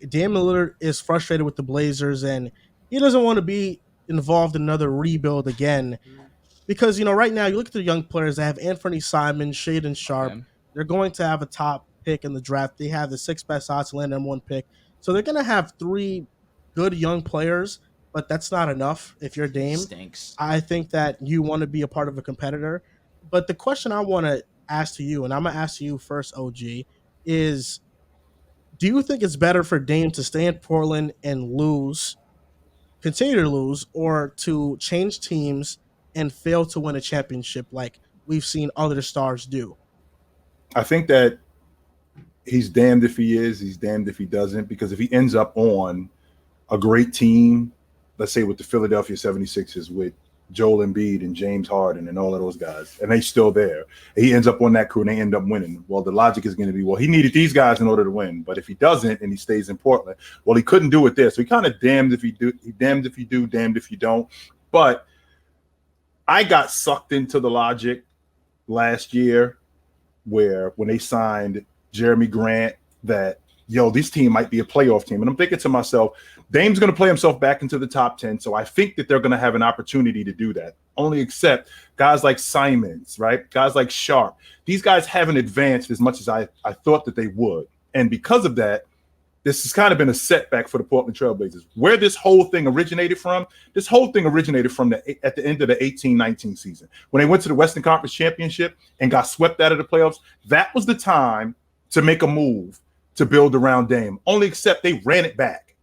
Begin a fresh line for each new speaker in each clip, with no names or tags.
Damian Lillard is frustrated with the Blazers, and he doesn't want to be involved in another rebuild again. Because right now you look at the young players that have Anthony Simon, Shaden Sharp.
Okay.
They're going to have a top pick in the draft. They have the sixth best odds to land number one pick, so they're going to have three good young players. But that's not enough if you're Dame.
Stinks.
I think that you want to be a part of a competitor. But the question I want to ask to you, and I'm gonna ask you first, OG, is do you think it's better for Dame to stay in Portland and lose, continue to lose, or to change teams and fail to win a championship like we've seen other stars do?
I think that he's damned if he is, he's damned if he doesn't, because if he ends up on a great team, let's say with the Philadelphia 76ers with Joel Embiid and James Harden and all of those guys, and they're still there, and he ends up on that crew and they end up winning. Well, the logic is going to be, well, he needed these guys in order to win, but if he doesn't and he stays in Portland, well, he couldn't do it there. So he kind of damned if he do, damned if you do, damned if you don't. But I got sucked into the logic last year where when they signed Jeremy Grant that, this team might be a playoff team. And I'm thinking to myself, Dame's going to play himself back into the top 10. So I think that they're going to have an opportunity to do that. Only except guys like Simons, right? Guys like Sharp. These guys haven't advanced as much as I thought that they would. And because of that, this has kind of been a setback for the Portland Trailblazers. Where this whole thing originated from at the end of the 18-19 season. When they went to the Western Conference Championship and got swept out of the playoffs, that was the time to make a move to build around Dame. Only except they ran it back.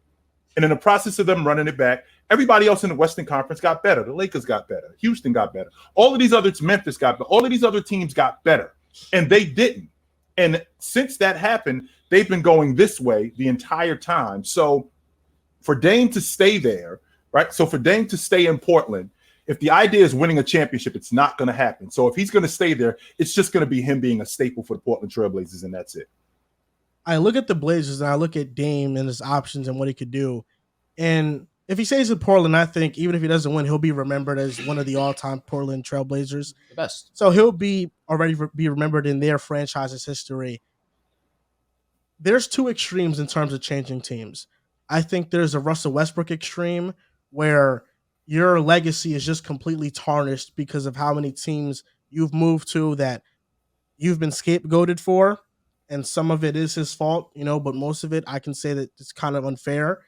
And in the process of them running it back, everybody else in the Western Conference got better. The Lakers got better. Houston got better. All of these other Memphis got better. All of these other teams got better. And they didn't. And since that happened, they've been going this way the entire time. So for Dame to stay there, right? So for Dame to stay in Portland, if the idea is winning a championship, it's not going to happen. So if he's going to stay there, it's just going to be him being a staple for the Portland Trailblazers, and that's it.
I look at the Blazers and I look at Dame and his options and what he could do. And if he stays in Portland, I think even if he doesn't win, he'll be remembered as one of the all-time Portland Trailblazers.
The best.
So he'll be remembered in their franchise's history. There's two extremes in terms of changing teams. I think there's a Russell Westbrook extreme where your legacy is just completely tarnished because of how many teams you've moved to that you've been scapegoated for. And some of it is his fault, but most of it I can say that it's kind of unfair.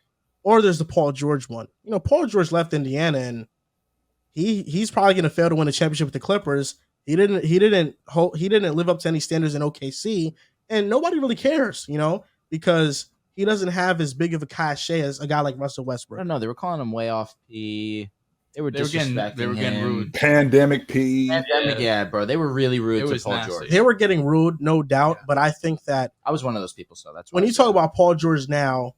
Or there's the Paul George one. Paul George left Indiana and he's probably going to fail to win a championship with the Clippers. He didn't live up to any standards in OKC, and nobody really cares, because he doesn't have as big of a cachet as a guy like Russell Westbrook.
I don't know. They were calling him way off P. They were disrespecting
They were getting
him.
rude.
Pandemic P.
Yeah, bro. They were really rude
It
to
was
Paul
nasty.
George.
They were getting rude, no doubt, but I think that
I was one of those people, so that's why
when
I
you
said
talk
that.
about Paul George now,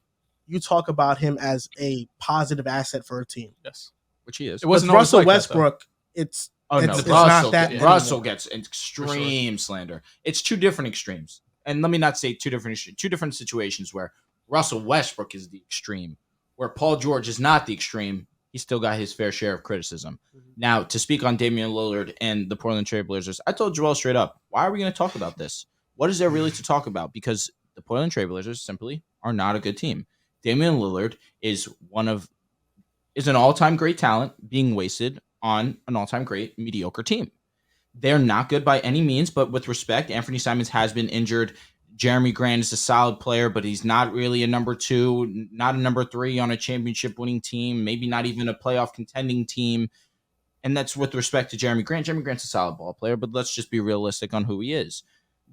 you talk about him as a positive asset for a team.
Yes.
Which he is.
It wasn't
With
always
Russell
like that,
Westbrook, it's
Oh no,
it's
Russell,
not that
Russell
anymore.
gets extreme slander. It's two different extremes, and let me not say two different situations where Russell Westbrook is the extreme, where Paul George is not the extreme. He still got his fair share of criticism. Now, to speak on Damian Lillard and the Portland Trail Blazers, I told Joel straight up, why are we going to talk about this? What is there really to talk about? Because the Portland Trail Blazers simply are not a good team. Damian Lillard is an all-time great talent being wasted on an all-time great mediocre team. They're not good by any means, but with respect, Anthony Simons has been injured. Jeremy Grant is a solid player, but he's not really a number 2, not a number 3 on a championship winning team, maybe not even a playoff contending team. And that's with respect to Jeremy Grant. Jeremy Grant's a solid ball player, but let's just be realistic on who he is.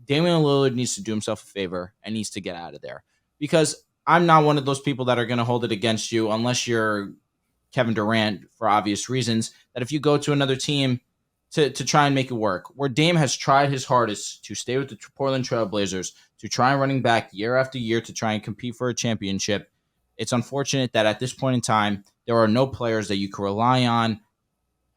Damian Lillard needs to do himself a favor and needs to get out of there, because I'm not one of those people that are going to hold it against you unless you're Kevin Durant for obvious reasons, that if you go to another team to try and make it work, where Dame has tried his hardest to stay with the Portland Trail Blazers, to try running back year after year to try and compete for a championship, it's unfortunate that at this point in time, there are no players that you can rely on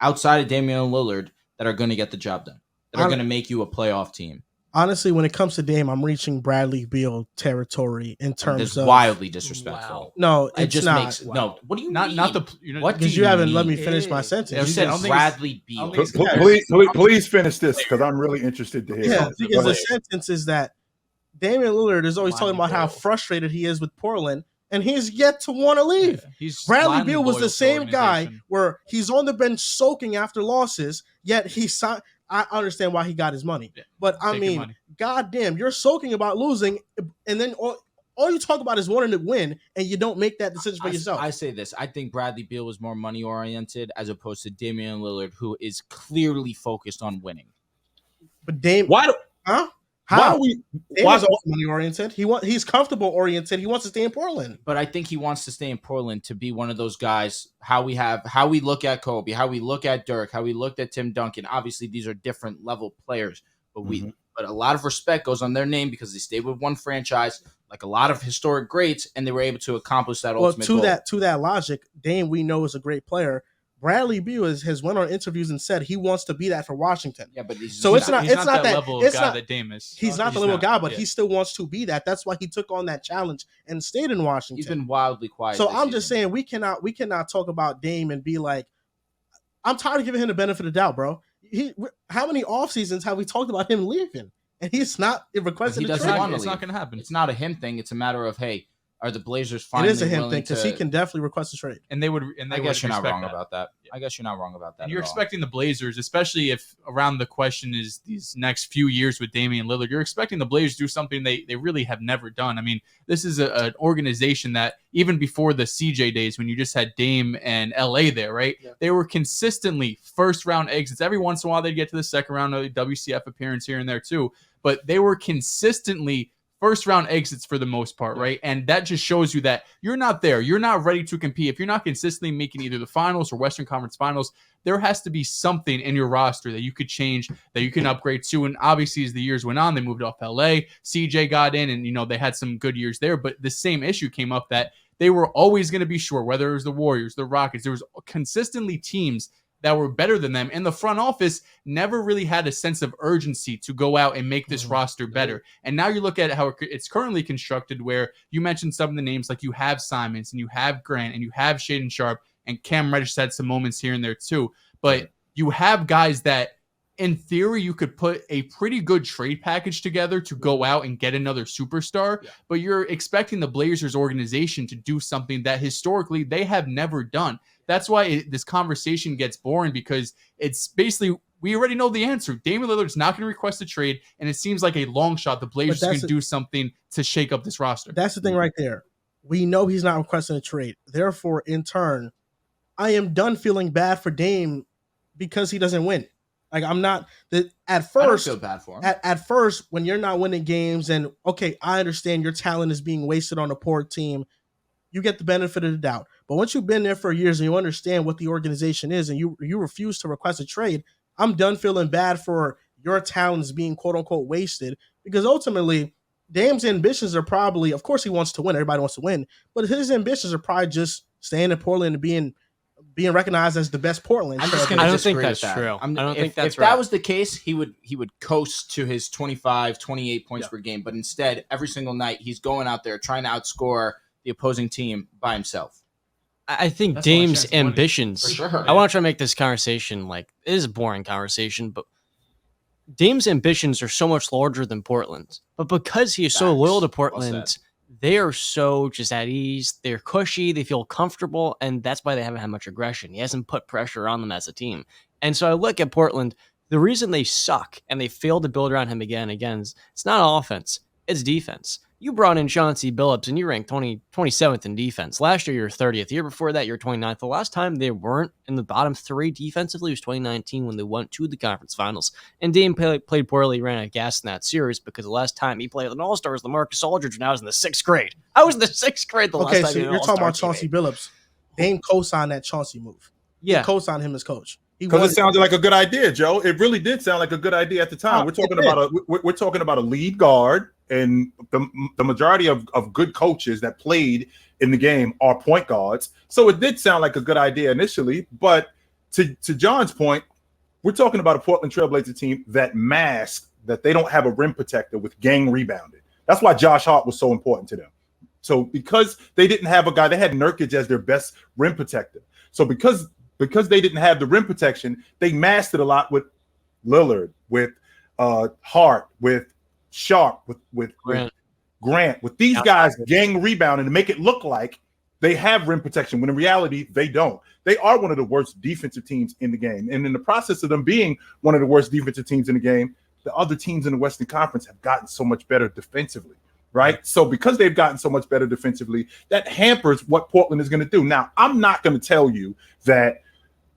outside of Damian Lillard that are going to get the job done, that are going to make you a playoff team.
Honestly, when it comes to Dame, I'm reaching Bradley Beal territory in terms
It's
of
wildly disrespectful.
Wow.
No,
It
it's
just
not.
makes no. What do you
Not
mean?
not the
What do
Because you haven't let me
mean?
finish my sentence.
Yeah,
You
You said
I don't
just-
think it's-
Bradley
I don't
Beal.
think it's-
Please finish this, because I'm really interested to hear.
Yeah,
it.
because
Go
the
ahead.
sentence is that Damian Lillard is always
Why
talking about how
Beal?
frustrated he is with Portland, and he's yet to want to leave.
Yeah, he's
Bradley
blindly
Beal was
loyal
the
to
same guy
organization.
where he's on the bench soaking after losses, yet he signed. I understand why he got his money,
Yeah,
but I
taking
mean,
money.
goddamn, you're soaking about losing, and then all you talk about is wanting to win, and you don't make that decision for yourself.
I say this. I think Bradley Beal was more money oriented as opposed to Damian Lillard, who is clearly focused on winning.
But Dame,
Why?
huh?
Why
How?
are we?
Dame
Why?
is also money oriented. He's comfortable oriented. He wants to stay in Portland.
But I think he wants to stay in Portland to be one of those guys. How we look at Kobe, how we look at Dirk, how we looked at Tim Duncan. Obviously, these are different level players, but but a lot of respect goes on their name because they stayed with one franchise, like a lot of historic greats, and they were able to accomplish that ultimate goal.
To that logic, Dame we know is a great player. Bradley Beal has went on interviews and said he wants to be that for Washington.
Yeah, but
so it's not
that
that
level
it's
of guy
not,
that Dame is.
He's not the level guy, but he still wants to be that. That's why he took on that challenge and stayed in Washington.
He's been wildly quiet.
So I'm just saying we cannot talk about Dame and be like, I'm tired of giving him the benefit of the doubt, bro. How many off seasons have we talked about him leaving? And he's not requested
he
a
doesn't
trade.
want to
It's
leave.
not going to happen.
It's not a him thing. It's a matter of, hey, are the Blazers
It
finally
is a him
willing
thing because
to...
he can definitely request a trade.
And they would.
I guess you're not wrong about that. I guess you're not wrong about that.
And you're
at all.
expecting the Blazers, especially if around the question is these next few years with Damian Lillard, you're expecting the Blazers to do something they really have never done. I mean, this is an organization that even before the CJ days, when you just had Dame and LA there, right? Yeah. They were consistently first round exits. Every once in a while, they'd get to the second round of WCF appearance here and there too. But they were consistently first round exits for the most part, right? And that just shows you that you're not there. You're not ready to compete. If you're not consistently making either the finals or Western Conference finals, there has to be something in your roster that you could change, that you can upgrade to. And obviously, as the years went on, they moved off LA. CJ got in, and they had some good years there. But the same issue came up that they were always going to be short, whether it was the Warriors, the Rockets. There was consistently teams that were better than them, and the front office never really had a sense of urgency to go out and make this roster better. And now you look at how it's currently constructed, where you mentioned some of the names, like you have Simons and you have Grant and you have Shaedon Sharpe, and Cam Reddish had some moments here and there too. But you have guys that, in theory, you could put a pretty good trade package together to go out and get another superstar, but you're expecting the Blazers organization to do something that historically they have never done. That's why this conversation gets boring, because it's basically, we already know the answer. Damian Lillard's not going to request a trade, and it seems like a long shot the Blazers can do something to shake up this roster.
That's the thing right there. We know he's not requesting a trade. Therefore, in turn, I am done feeling bad for Dame because he doesn't win. Like, I'm not at first.
I don't feel bad for him.
At first, when you're not winning games, and okay, I understand your talent is being wasted on a poor team, you get the benefit of the doubt. But once you've been there for years and you understand what the organization is, and you refuse to request a trade, I'm done feeling bad for your talents being quote unquote wasted, because ultimately Dame's ambitions are probably, of course he wants to win, everybody wants to win, but his ambitions are probably just staying in Portland and being recognized as the best Portland.
I'm just
I don't think that's true.
If that was the case, he would coast to his 25, 28 points per game. But instead, every single night, he's going out there trying to outscore the opposing team by himself.
I think Dame's ambitions.
For sure.
I want to try to make this conversation, like, it is a boring conversation, but Dame's ambitions are so much larger than Portland's. But because he is so loyal to Portland, they are so just at ease. They're cushy. They feel comfortable. And that's why they haven't had much aggression. He hasn't put pressure on them as a team. And so I look at Portland. The reason they suck and they fail to build around him again and again is it's not offense. It's defense. You brought in Chauncey Billups and you ranked 27th in defense. Last year, you were 30th. The year before that, you were 29th. The last time they weren't in the bottom three defensively was 2019 when they went to the conference finals. And Dame played poorly, ran out of gas in that series because the last time he played with an all-star was LaMarcus Aldridge, and I was in the 6th grade. I was in the 6th grade the last time.
Okay, so you're talking about Chauncey Billups. Dame co-signed that Chauncey move.
Yeah.
He co-signed him as coach.
Because it sounded like a good idea, Joe. It really did sound like a good idea at the time. We're talking about a lead guard, and the majority of good coaches that played in the game are point guards. So it did sound like a good idea initially. But to John's point, we're talking about a Portland Trailblazer team that masked that they don't have a rim protector with gang rebounded. That's why Josh Hart was so important to them. So because they didn't have a guy, they had Nurkic as their best rim protector. So because they didn't have the rim protection, they masked it a lot with Lillard, with Hart, with Sharp, with Grant, with these guys gang rebounding to make it look like they have rim protection, when in reality, they don't. They are one of the worst defensive teams in the game. And in the process of them being one of the worst defensive teams in the game, the other teams in the Western Conference have gotten so much better defensively, right? So because they've gotten so much better defensively, that hampers what Portland is going to do. Now, I'm not going to tell you that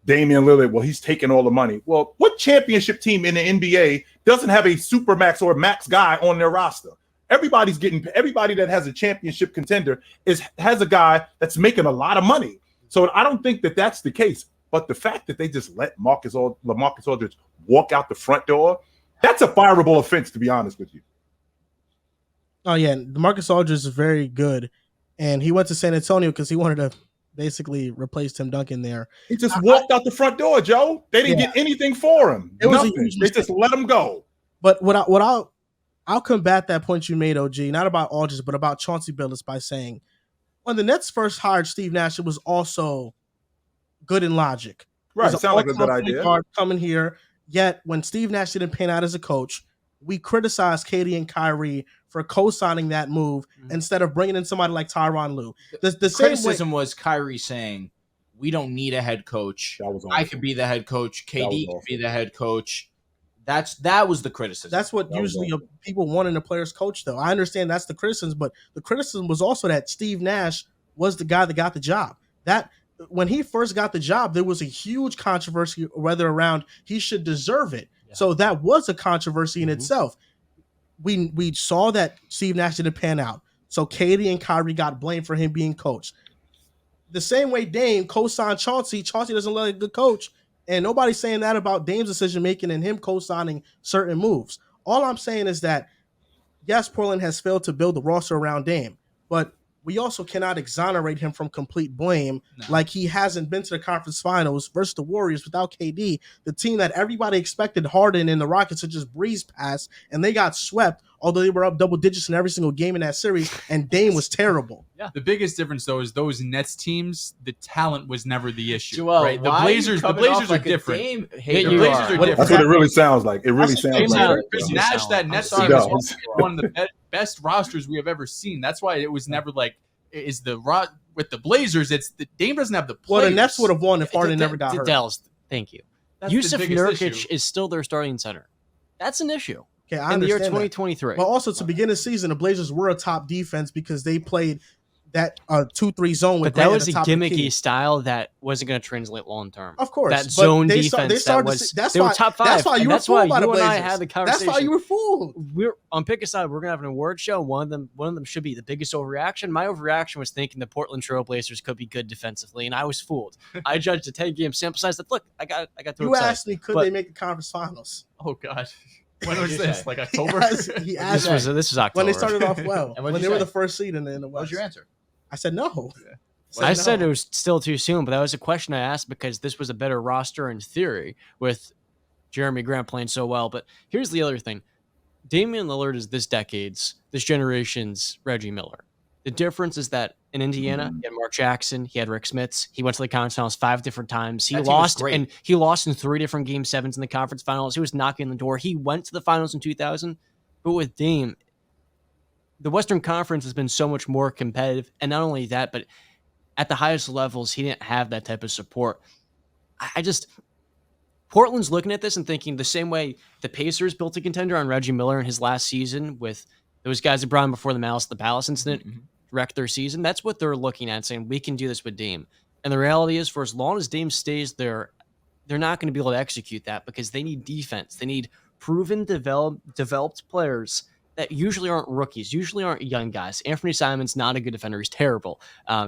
Damian Lillard, well, he's taking all the money. Well, what championship team in the NBA doesn't have a supermax or max guy on their roster? Everybody that has a championship contender has a guy that's making a lot of money. So I don't think that that's the case. But the fact that they just let LaMarcus Aldridge walk out the front door, that's a fireable offense, to be honest with you.
Oh, yeah. DeMarcus Aldridge is very good. And he went to San Antonio because he wanted to basically replace Tim Duncan there.
He just walked out the front door, Joe. They didn't get anything for him.
It was
nothing. They just let him go.
But I'll combat that point you made, OG, not about Aldridge, but about Chauncey Billups by saying, when the Nets first hired Steve Nash, it was also good in logic.
Right, sounds like a good idea.
Coming here, yet when Steve Nash didn't pan out as a coach, we criticized Katie and Kyrie for co-signing that move instead of bringing in somebody like Tyronn Lue. The
criticism was Kyrie saying, we don't need a head coach. I could be the head coach. KD could be the head coach. That was the criticism.
That's what usually people want in a player's coach, though. I understand that's the criticism, but the criticism was also that Steve Nash was the guy that got the job. That when he first got the job, there was a huge controversy whether around he should deserve it. Yeah. So that was a controversy in itself. We saw that Steve Nash didn't pan out. So Katie and Kyrie got blamed for him being coach. The same way Dame co-signed Chauncey. Chauncey doesn't look like a good coach. And nobody's saying that about Dame's decision-making and him co-signing certain moves. All I'm saying is that, yes, Portland has failed to build the roster around Dame, but we also cannot exonerate him from complete blame. No. Like he hasn't been to the conference finals versus the Warriors without KD, the team that everybody expected Harden and the Rockets to just breeze past, and they got swept, although they were up double digits in every single game in that series, and Dame was terrible.
Yeah. The biggest difference, though, is those Nets teams, the talent was never the issue.
Joel,
right? The Blazers are different.
The Blazers are different.
That's what it really sounds like. It really sounds like
Nash, that Nets team is one of the best rosters we have ever seen. That's why it was never like with the Blazers. It's the Dame doesn't have the players.
Well, the Nets would have won if Harden never got hurt.
Dehls, thank you. Yusuf Nurkic is still their starting center. That's an issue.
Okay, I
in the year
understand
2023.
But also to begin the season, the Blazers were a top defense because they played that 2-3 zone.
But that was a gimmicky style that wasn't going to translate long term.
Of course,
that zone defense. They were top 5.
That's why you were fooled by the Blazers.
And I had the conversation.
That's why you were fooled.
We're on pick a side. We're gonna have an award show. One of them should be the biggest overreaction. My overreaction was thinking the Portland Trail Blazers could be good defensively, and I was fooled. I judged a 10-game sample size. That look, I got too
you
excited.
asked me, could they make the conference finals?
Oh God. When was this? Like October?
He asked
this was October.
When they started off well. When they were the first seed in the West.
What was your answer?
I said no.
Yeah.
I said it was still too soon, but that was a question I asked because this was a better roster in theory with Jeremy Grant playing so well. But here's the other thing. Damian Lillard is this generation's Reggie Miller. The difference is that in Indiana, he had Mark Jackson, he had Rick Smits, he went to the conference finals 5 different times. He lost in 3 different game 7s in the conference finals. He was knocking on the door. He went to the finals in 2000. But with Dame, the Western Conference has been so much more competitive. And not only that, but at the highest levels, he didn't have that type of support. Portland's looking at this and thinking the same way the Pacers built a contender on Reggie Miller in his last season with those guys that brought him before the Malice at the Palace incident wrecked their season. That's what they're looking at, saying we can do this with Dame. And the reality is, for as long as Dame stays there, they're not going to be able to execute that because they need defense. They need proven, developed players that usually aren't rookies, usually aren't young guys. Anthony Simon's not a good defender. He's terrible.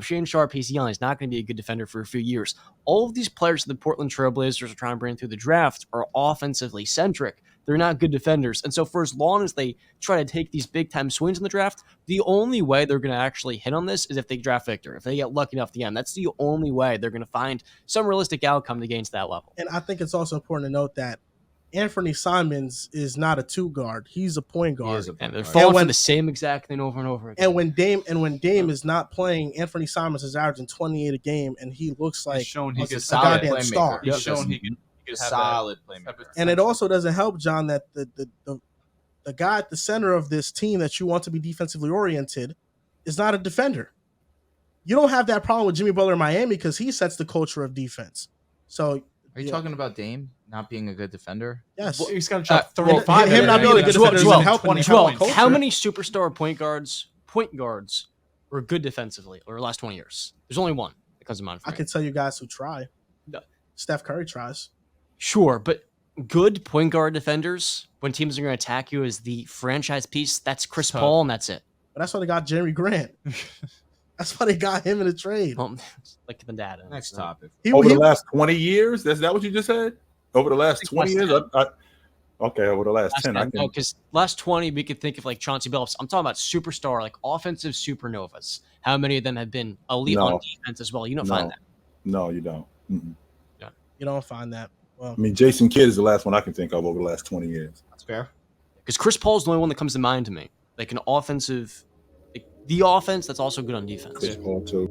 Shane Sharp, he's young. He's not going to be a good defender for a few years. All of these players that the Portland Trail Blazers are trying to bring through the draft are offensively centric. They're not good defenders. And so for as long as they try to take these big-time swings in the draft, the only way they're going to actually hit on this is if they draft Victor. If they get lucky enough at the end, that's the only way they're going to find some realistic outcome to gain to that level.
And I think it's also important to note that Anthony Simons is not a 2 guard. He's a point guard.
And they're falling for the same exact thing over and over again.
And when Dame is not playing, Anthony Simons is averaging 28 a game, and he looks like
a
goddamn star.
He's shown he can a solid playmaker.
And it also doesn't help, John, that the the guy at the center of this team that you want to be defensively oriented is not a defender. You don't have that problem with Jimmy Butler in Miami because he sets the culture of defense. So,
Are you talking about Dame not being a good defender?
yes.
Well, he's got to drop
well,
35.
him not being a good defender doesn't help when you have a culture.
How many superstar point guards were good defensively over the last 20 years? There's only one that comes to mind for
I
me.
can tell you guys who try.
No.
Steph Curry tries.
Sure, but good point guard defenders, when teams are going to attack you as the franchise piece, that's Chris
Tough.
Paul, and that's it.
But that's why they got Jeremy Grant. That's why they got him in a trade.
Well, like the data.
Next topic.
Over the last 20 years? Is that what you just said? Over the last 20 years? Okay, over the last 10.
No, because last 20, we could think of like Chauncey Billups. I'm talking about superstar, like offensive supernovas. How many of them have been elite on defense as well? You don't find that.
No, you don't. Mm-mm.
You don't find that. Well,
I mean, Jason Kidd is the last one I can think of over the last 20 years.
That's fair.
Because Chris Paul's the only one that comes to mind to me. Like an offensive, like the offense that's also good on defense.
Chris Paul, too.